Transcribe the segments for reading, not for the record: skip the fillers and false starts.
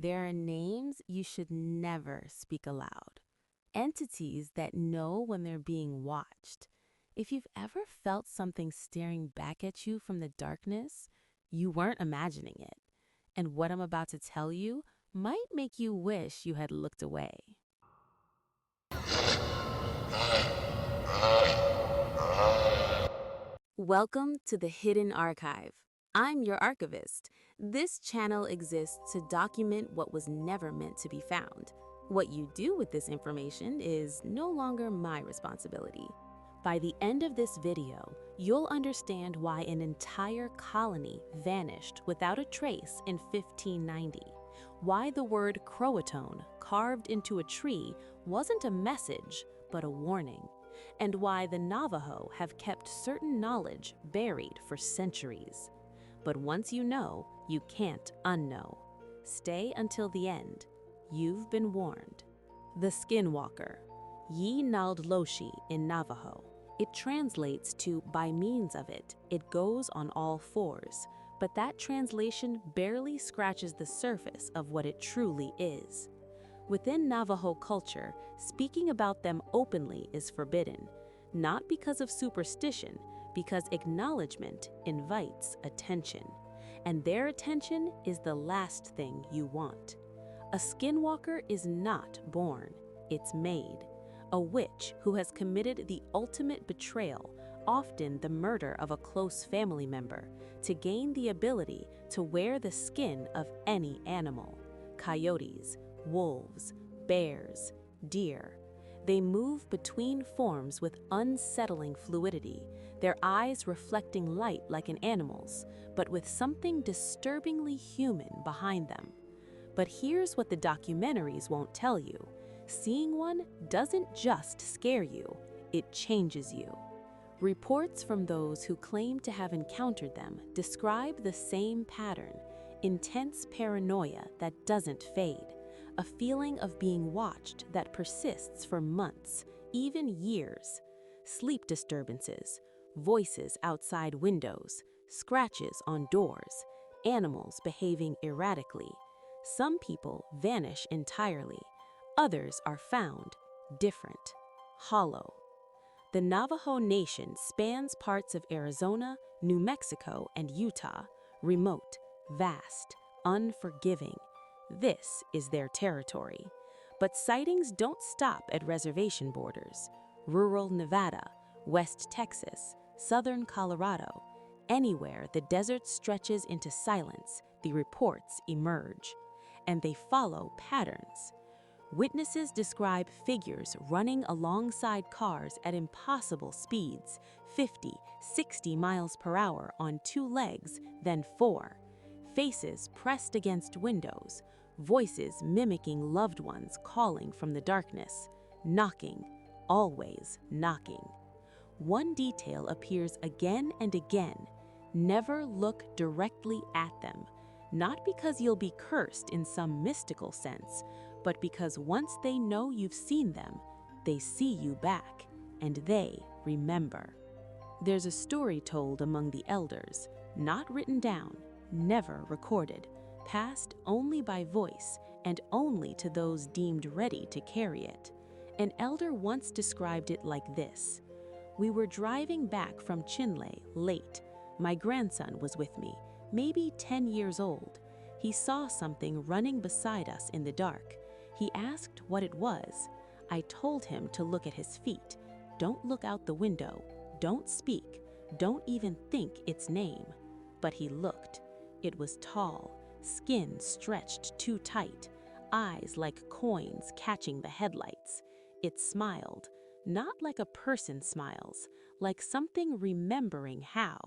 There are names you should never speak aloud. Entities that know when they're being watched. If you've ever felt something staring back at you from the darkness, you weren't imagining it. And what I'm about to tell you might make you wish you had looked away. Welcome to the Hidden Archive. I'm your archivist. This channel exists to document what was never meant to be found. What you do with this information is no longer my responsibility. By the end of this video, you'll understand why an entire colony vanished without a trace in 1590, why the word Croatoan carved into a tree wasn't a message, but a warning, and why the Navajo have kept certain knowledge buried for centuries. But once you know, you can't unknow. Stay until the end. You've been warned. The Skinwalker, Yi Nald Loshi in Navajo. It translates to by means of it, it goes on all fours, but that translation barely scratches the surface of what it truly is. Within Navajo culture, speaking about them openly is forbidden, not because of superstition, because acknowledgement invites attention, and their attention is the last thing you want. A skinwalker is not born, it's made. A witch who has committed the ultimate betrayal, often the murder of a close family member, to gain the ability to wear the skin of any animal. Coyotes, wolves, bears, deer. They move between forms with unsettling fluidity, their eyes reflecting light like an animal's, but with something disturbingly human behind them. But here's what the documentaries won't tell you. Seeing one doesn't just scare you, it changes you. Reports from those who claim to have encountered them describe the same pattern: intense paranoia that doesn't fade, a feeling of being watched that persists for months, even years, sleep disturbances, voices outside windows, scratches on doors, animals behaving erratically. Some people vanish entirely, others are found different, hollow. The Navajo Nation spans parts of Arizona, New Mexico, and Utah, remote, vast, unforgiving. This is their territory. But sightings don't stop at reservation borders. Rural Nevada, West Texas, southern Colorado, anywhere the desert stretches into silence, the reports emerge. And they follow patterns. Witnesses describe figures running alongside cars at impossible speeds, 50, 60 miles per hour on two legs, then four. Faces pressed against windows, voices mimicking loved ones calling from the darkness, knocking, always knocking. One detail appears again and again: never look directly at them, not because you'll be cursed in some mystical sense, but because once they know you've seen them, they see you back, and they remember. There's a story told among the elders, not written down, never recorded, passed only by voice and only to those deemed ready to carry it. An elder once described it like this: "We were driving back from Chinle late. My grandson was with me, maybe 10 years old. He saw something running beside us in the dark. He asked what it was. I told him to look at his feet. Don't look out the window. Don't speak. Don't even think its name." But he looked. It was tall, skin stretched too tight, eyes like coins catching the headlights. It smiled, not like a person smiles, like something remembering how.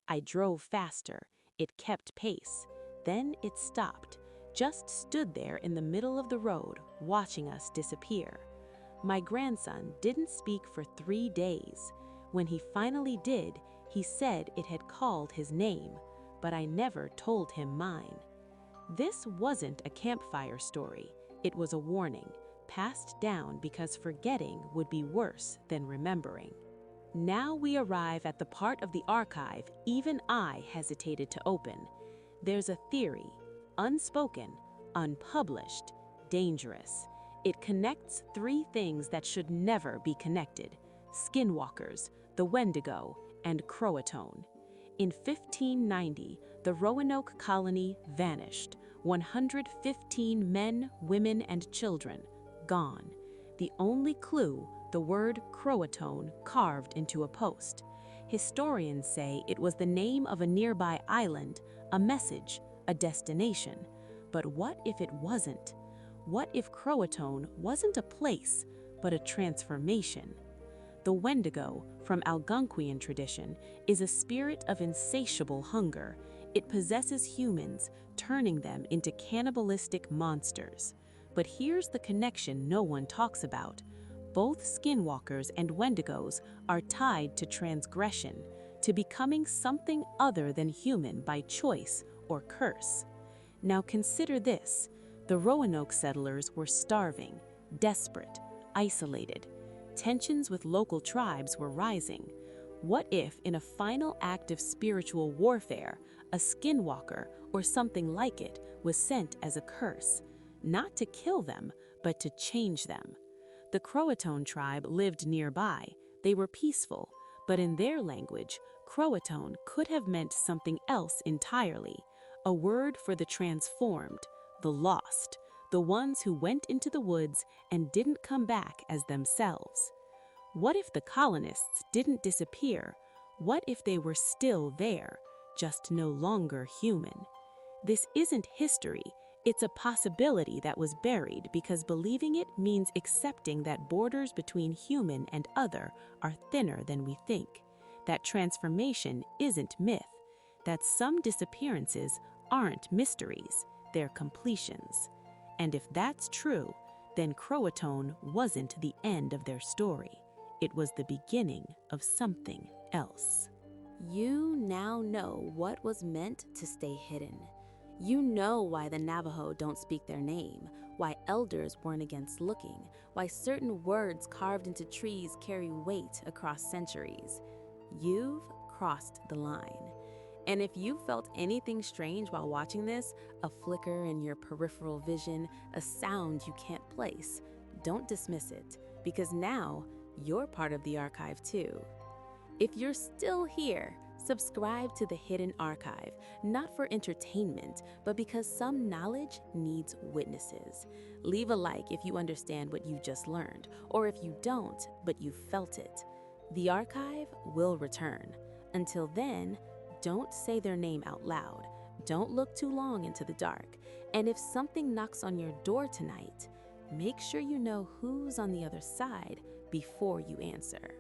I drove faster. It kept pace. Then it stopped, just stood there in the middle of the road, watching us disappear. My grandson didn't speak for 3 days. When he finally did, he said it had called his name, but I never told him mine. This wasn't a campfire story. It was a warning, passed down because forgetting would be worse than remembering. Now we arrive at the part of the archive even I hesitated to open. There's a theory, unspoken, unpublished, dangerous. It connects three things that should never be connected: Skinwalkers, the Wendigo, and Croatoan. In 1590, the Roanoke colony vanished. 115 men, women, and children gone. The only clue, the word Croatoan carved into a post. Historians say it was the name of a nearby island, a message, a destination. But what if it wasn't? What if Croatoan wasn't a place, but a transformation? The Wendigo, from Algonquian tradition, is a spirit of insatiable hunger. It possesses humans, turning them into cannibalistic monsters. But here's the connection no one talks about. Both Skinwalkers and Wendigos are tied to transgression, to becoming something other than human by choice or curse. Now consider this. The Roanoke settlers were starving, desperate, isolated. Tensions with local tribes were rising. What if, in a final act of spiritual warfare, a skinwalker or something like it was sent as a curse, not to kill them, but to change them? The Croatoan tribe lived nearby. They were peaceful, but in their language, Croatoan could have meant something else entirely, a word for the transformed, the lost, the ones who went into the woods and didn't come back as themselves. What if the colonists didn't disappear? What if they were still there, just no longer human? This isn't history, it's a possibility that was buried because believing it means accepting that borders between human and other are thinner than we think, that transformation isn't myth, that some disappearances aren't mysteries, they're completions. And if that's true, then Croatoan wasn't the end of their story. It was the beginning of something else. You now know what was meant to stay hidden. You know why the Navajo don't speak their name, why elders warn against looking, why certain words carved into trees carry weight across centuries. You've crossed the line. And if you felt anything strange while watching this, a flicker in your peripheral vision, a sound you can't place, don't dismiss it, because now you're part of the archive too. If you're still here, subscribe to the Hidden Archive, not for entertainment, but because some knowledge needs witnesses. Leave a like if you understand what you just learned, or if you don't, but you felt it. The archive will return. Until then, don't say their name out loud. Don't look too long into the dark. And if something knocks on your door tonight, make sure you know who's on the other side before you answer.